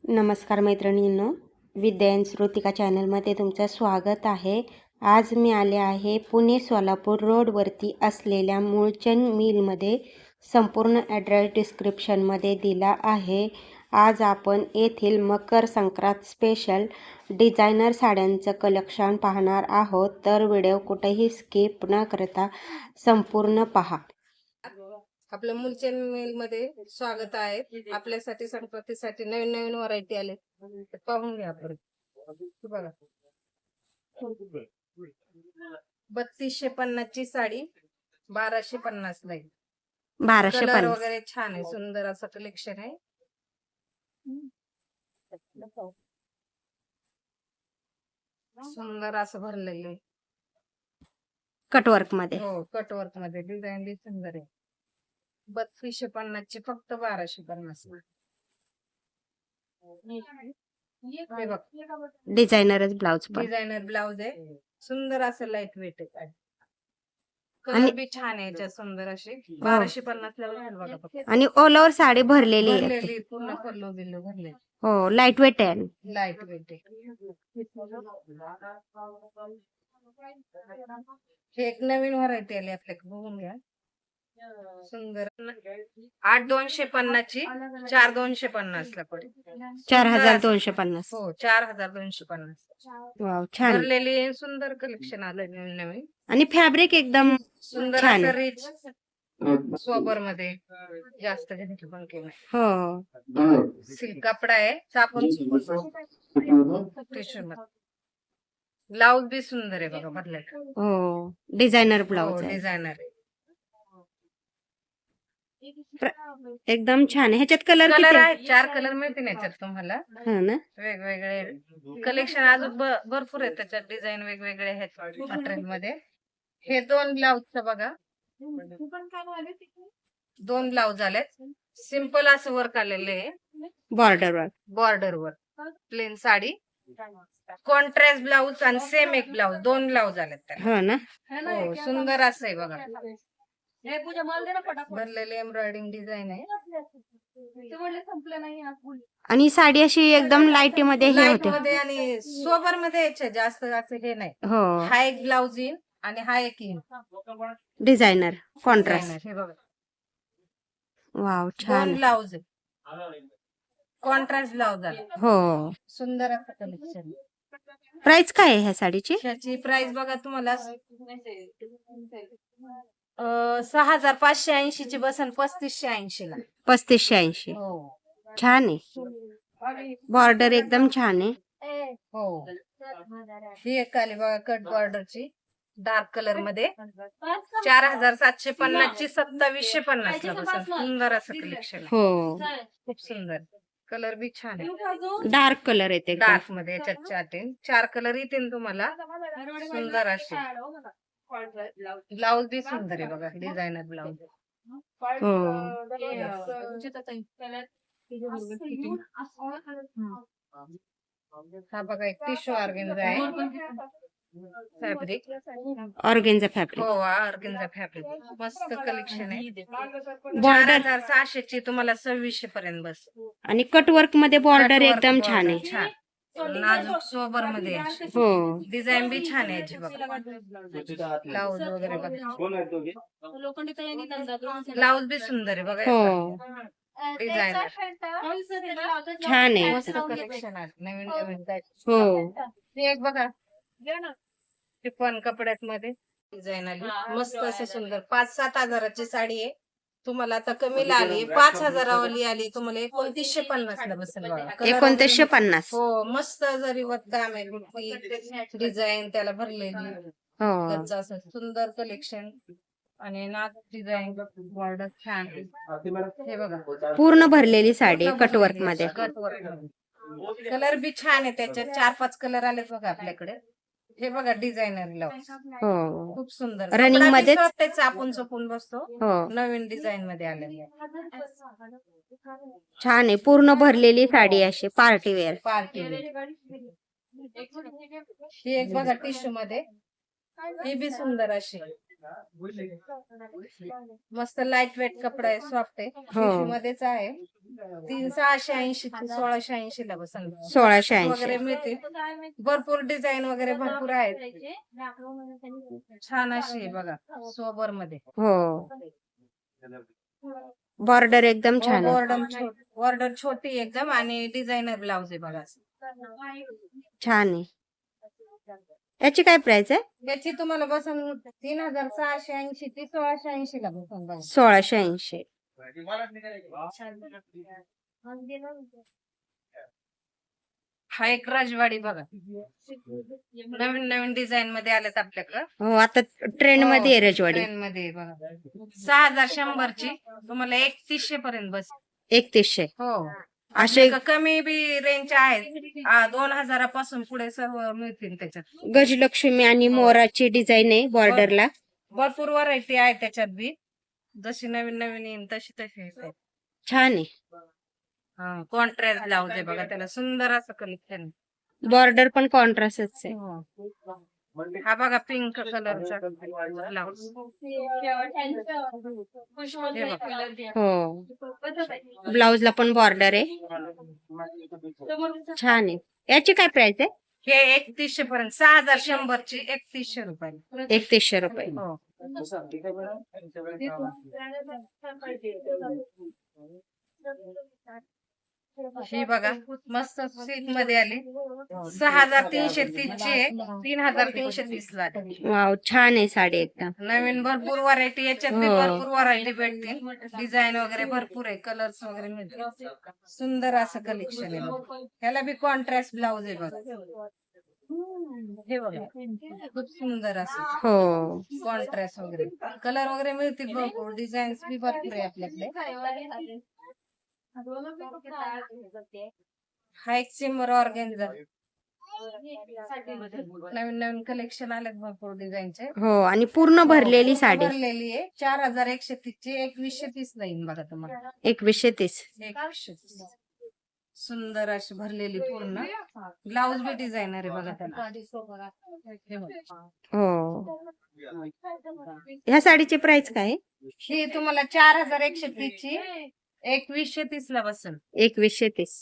नमस्कार मैत्रिणींनो, विद्या श्रुतिका चॅनलमध्ये तुमचं स्वागत आहे। आज मी आले आहे पुणे सोलापूर रोडवरती असलेल्या मूळचंद मिलमध्ये। संपूर्ण ॲड्रेस डिस्क्रिप्शनमध्ये दिला आहे। आज आपण येथील मकर संक्रांत स्पेशल डिझायनर साड्यांचं कलेक्शन पाहणार आहोत, तर व्हिडिओ कुठेही स्किप न करता संपूर्ण पहा। आपल्या मूळचंद मिल मध्ये स्वागत आहे। आपल्यासाठी संक्रांतीसाठी नवीन नवीन व्हरायटी आले, पाहून घ्या आपण। बघा 3250 ची साडी 1250 ला आहे। 1250 वगैरे छान आहे, सुंदर असं कलेक्शन आहे। सुंदर असं भरलेलं आहे कटवर्क मध्ये। हो, कटवर्क मध्ये डिझाईन बी सुंदर आहे। 3250 ची फक्त 1250 ला। डिझायनरच ब्लाउज पण डिझायनर ब्लाउज आहे, सुंदर असं लाईट वेट आहे। कलर बी छान आहे, याच्यात सुंदर अशी 1250 ला भेटेल बघा फक्त। आणि ऑल ओव्हर साडी भरलेली आहे, भरलेली पूर्ण पल्लू बिल्लू भरले। हो, लाईट वेट आहे। लाईट वेट आहे। हे एक नवीन व्हरायटी आली आपल्याकडे, बघून घ्या। सुंदर 8250 ची 4250 ला पडेल। 4250। हो, 4250। वाव, छान भरलेली सुंदर कलेक्शन आलं नवीन नवीन। आणि फॅब्रिक एकदम सुंदर छान असं आहे। रिच सोबर मध्ये जास्त घेतलं पण केलं। हो, सिल्क कपडा आहे, चापून ब्लाउज बी सुंदर आहे बघा भरलेला। हो, डिझायनर ब्लाउज आहे, डिझायनर आहे, एकदम छान आहे। ह्याच्यात कलर कलर किती आहे? 4 कलर मिळतील याच्यात तुम्हाला, हो ना? वेगवेगळे कलेक्शन अजून भरपूर आहे त्याच्यात, डिझाईन वेगवेगळे आहेत मटेरियल मध्ये। हे 2 ब्लाउजचं बघा, 2 ब्लाउज आलेत। सिंपल असं वर्क आलेलं आहे, बॉर्डर वर प्लेन साडी, कॉन्ट्रास्ट ब्लाउज आणि सेम एक ब्लाउज, 2 ब्लाउज आलेत त्याला। हो ना? हो, सुंदर असं आहे बघा, भरलेले एम्ब्रॉयडिंग डिझाईन आहे। आणि साडी अशी एकदम लाईट मध्ये हे लाईट होते, मध्ये आणि सोबर मध्ये यायचे, जास्त असं हे नाही। हो, हा एक ब्लाउज येईल आणि हा एक येईल डिझायनर कॉन्ट्रास्ट। डिझायनर। हे बघा, वाव, 2 छान ब्लाउज आहे, कॉन्ट्रास्ट ब्लाउज आहे। हो, सुंदर असं कलेक्शन। प्राइस काय आहे ह्या साडीची? ह्याची प्राइस बघा तुम्हाला 6580 ची बसन 3580 ला। 3580। हो, छान आहे, बॉर्डर एकदम छान आहे। हो, ही एक आली बघा कट बॉर्डरची, डार्क कलर मध्ये 4750 ची 2750 ला बसन। सुंदर असं कलेक्शन, हो, खूप सुंदर। कलर बी छान आहे, डार्क कलर येते, डार्क मध्ये याच्यात 4 कलर येतील तुम्हाला, सुंदर असे। ब्लाउज बी सुंदर आहे बघा, डिझायनर ब्लाउज। हो, हा बघा एक टिश्यू ऑर्गेन्झा आहे, फॅब्रिक ऑर्गेन्झा फॅब्रिक। हो, ऑर्गेन्झा फॅब्रिक, मस्त कलेक्शन आहे। बॉर्डर 4600 ची तुम्हाला 2600 पर्यंत बस। आणि कटवर्क मध्ये बॉर्डर एकदम छान आहे, छान नाजूक सोबर मध्ये। हो, डिझाईन बी छान आहे याची बघा, ब्लाउज वगैरे बघा, ब्लाउज बी सुंदर आहे बघा। हो, डिझायनर छान आहे, मस्त कलेक्शन आहे, नवीन नवीन काय। हो, हे एक बघा, शिफॉन कपड्यात मध्ये डिझाईन आली, मस्त असं सुंदर। 5-7 हजाराची साडी आहे, तुम्हाला आता कमीला आली, 5000 वाली आली तुम्हाला 2950 ला बसेल बघा। 2950। हो, मस्त जरी काम आहे, डिझाईन त्याला भरलेली, हो, असं सुंदर कलेक्शन आणि नाच डिझाईन, बॉर्डर छान। हे बघा, पूर्ण भरलेली साडी कटवर्क मध्ये। कलर बी छान आहे त्याच्यात, 4-5 कलर आलेत बघा आपल्याकडे। हे बघा डिझायनर ब्लाउज, हो, खूप सुंदर रनिंग मध्ये चापून चपून बसतो, हो, नवीन डिझाईन मध्ये आलेले। छान आहे, पूर्ण भरलेली साडी अशी पार्टी वेअर। ही एक बघा टिश्यू मध्ये, ही बी सुंदर अशी, मस्त लाईट वेट कपडा आहे, सॉफ्ट आहे, टिश्यू मध्येच आहे. 680 ते 1680 ला बसेल. 1680 वगैरे मिळते. भरपूर डिझाईन वगैरे भरपूर आहेत. छान अशी आहे बघा, सोबर मध्ये. हो, बॉर्डर एकदम छान आहे. बॉर्डर छोटी एकदम आणि डिझायनर ब्लाउज आहे बघा. छान आहे. याची काय प्राइस आहे? याची तुम्हाला बसन 3680 ते 1680 ला बसन बघा. 1680. हा एक राजवाडी बघा, नवीन नवीन डिझाईन मध्ये आलेत आपल्याकडं. हो, आता ट्रेंड मध्ये आहे रजवाडी. ट्रेन मध्ये आहे बघा. 6100 ची तुम्हाला 3100 पर्यंत बस. 3100. हो, असे कमी बी रेंज आहेत. 2000 पासून पुढे सर्व मिळतील त्याच्यात. गजलक्ष्मी आणि मोराची डिझाईन आहे बॉर्डरला. भरपूर व्हरायटी आहे त्याच्यात बी, जशी नवीन नवीन येईल तशी तशी येते. छान आहे. कॉन्ट्रास्ट ब्लाउज आहे बघा, त्याला सुंदर असं कलेक्शन. बॉर्डर पण कॉन्ट्रास्टच आहे. हा बघा पिंक कलरचा ब्लाउज. हो, ब्लाउजला पण बॉर्डर आहे. छान आहे. याची काय प्राइस आहे? हे 3100 पर्यंत. 6100 ची 3100 रुपये. 3100 रुपये. हो. ही बघा मस्त सिल्क मध्ये आली. 6330 ची आहे, 3330 ला. वाव, छान आहे साडी एकदम. नवीन भरपूर व्हरायटी याच्यात बी हो. भरपूर व्हरायटी भेटतील. डिझाईन वगैरे भरपूर आहे, कलर्स वगैरे मिळतील. सुंदर असं कलेक्शन आहे. ह्याला बी कॉन्ट्रास्ट ब्लाउज आहे बघा. हे बघा खूप सुंदर असं हो, कॉन्ट्रास्ट वगैरे कलर वगैरे मिळतील. भरपूर डिझाईन बी भरपूर आहे आपल्याकडे. हा एक सिमर ऑर्गेन्झा. नवीन नवीन कलेक्शन आलेत भरपूर डिझाईनचे. हो, आणि पूर्ण भरलेली साडी. भरलेली आहे. 4130 ची 2130 ला येईल बघा तुम्हाला. 2130. 2130. सुंदर अशी भरलेली पूर्ण. ब्लाउज बी डिझायनर आहे बघा त्याला. हो, ह्या साडीची प्राइस काय आहे? ही तुम्हाला 4130 ची 2130 ला बसेल. 2130.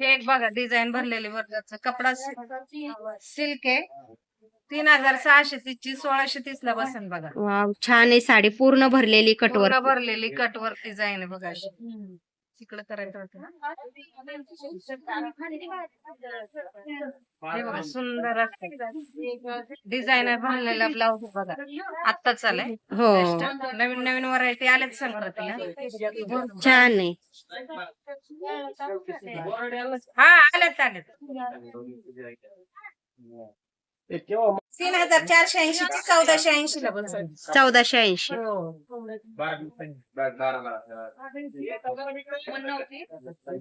हे एक बघा डिझाईन भरलेली वर्गाचा कपडा सिल्क आहे. 3630 ची 1630 ला बसेल बघा. वाव, छान आहे साडी. पूर्ण भरलेली कटवर. पूर्ण भरलेली कटवर डिझाईन आहे बघा अशी. तिकडे करायचं होतं ना. हे बघा सुंदर डिझायनर भरलेला ब्लाउज बघा. आत्ताच आलाय. हो, नवीन नवीन व्हरायटी आल्यात संक्रांतीला. छान आहे. हा आल्यात आल्यात. 3480 ची 1480 ला बसेल. 1480.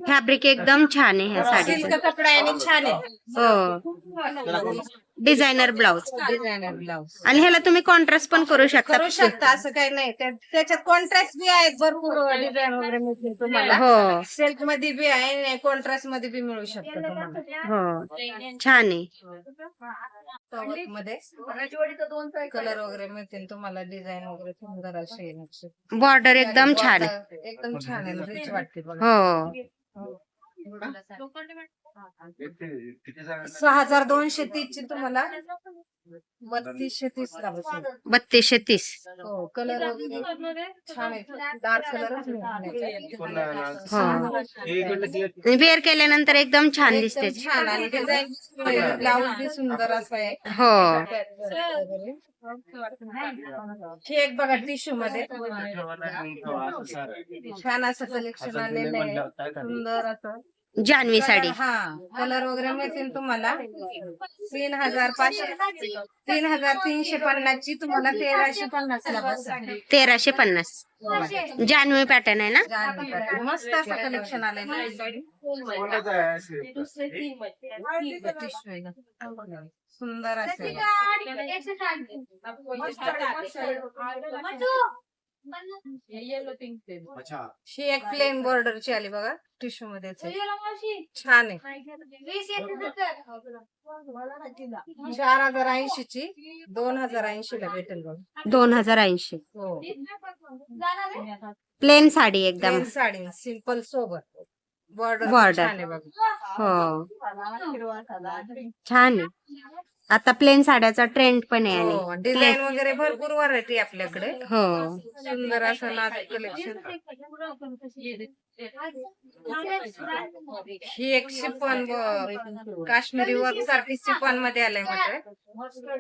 फॅब्रिक एकदम छान आहे ह्या सिल्क साडीचं. कपडा आहे आणि छान आहे. हो, डिझायनर ब्लाउज. डिझायनर ब्लाउज आणि ह्याला तुम्ही कॉन्ट्रास्ट पण करू शकता. करू शकता, असं काही नाही. त्याच्यात कॉन्ट्रास्ट बी आहेत भरपूर डिझाईन वगैरे मिळतील तुम्हाला. हो, सिल्क मध्ये बी आहे, कॉन्ट्रास्ट मध्ये बी मिळू शकतं तुम्हाला. हो, छान आहे. मध्ये कलर वगैरे मिळतील तुम्हाला. डिझाईन वगैरे सुंदर असे बॉर्डर एकदम छान आहे. एकदम छान आहे, रिच वाटते बघा. हो, 6230 ची तुम्हाला 3230 ला बसेल. 3230. हो, कलर वगैरे छान आहे. डार्क कलर हो, वेअर केल्यानंतर एकदम छान दिसते. छान आणि डिझाईन ब्लाउज बी सुंदर असं आहे. हो, हे एक बघा टिश्यू मध्ये छान असं कलेक्शन आलेलं आहे. सुंदर असं जानवी साडी. हा, कलर वगैरे मिळतील तुम्हाला. 3350 ची तुम्हाला 1350 ला बसेल. 1350. जानवी पॅटर्न आहे ना? मस्त असं कलेक्शन आलेलं आहे. सुंदर असेल. ही एक प्लेन बॉर्डरची आली बघा, टिश्यू मध्ये छान आहे. 4080 ची 2080 ला भेटेल बघा. 2080. हो, प्लेन साडी एकदम. प्लेन साडी सिंपल सोबत बॉर्डर Border. छान आहे बघा. हो, छान आहे. आता प्लेन साड्याचा ट्रेंड पण आहे. हो, आणि डिझाईन वगैरे भरपूर व्हरायटी आपल्याकडे. हो, सुंदर असं नाजूक कलेक्शन. ही एक शिफॉन काश्मीरी वर्क सारखी शिफॉन मध्ये आलंय मध्ये.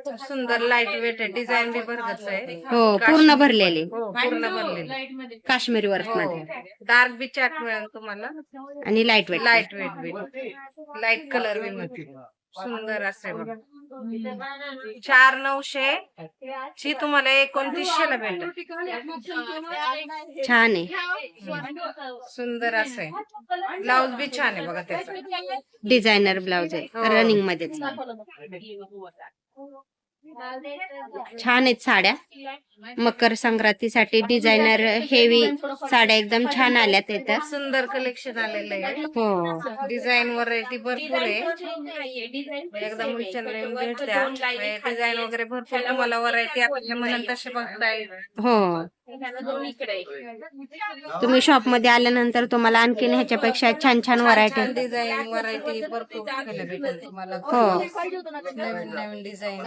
खूप सुंदर लाईट वेट आहे, डिझाईन बी भरगच आहे. हो, पूर्ण भरलेली हो, पूर्ण भरलेली. काश्मीरी वर्क हो, मध्ये डार्क बी चार्ट मिळेल तुम्हाला. आणि लाईट वेट. लाईट वेट बी, लाईट कलर बी मध्ये सुंदर असे बघा. 4900 ची तुम्हाला 2900 ला भेटेल. छान आहे. सुंदर असे ब्लाउज बी छान आहे बघा त्याचा. डिझायनर ब्लाउज आहे, हो. रनिंग मध्येच. छान आहेत साड्या. मकर संक्रांतीसाठी डिझायनर हेवी साड्या एकदम छान आल्यात येतात. सुंदर कलेक्शन आलेलं आहे. हो, डिझाईन व्हरायटी भरपूर आहे. एकदम भेटत्या डिझाईन वगैरे भरपूर तुम्हाला व्हरायटी आपल्या मनात तसे बघता येईल. हो. तुम्ही शॉप मध्ये आल्यानंतर तुम्हाला आणखीन ह्याच्यापेक्षा छान छान व्हरायटी. डिझाईन व्हरायटी भरपूर पाहायला भेटेल तुम्हाला. हो. नवीन नवीन डिझाईन.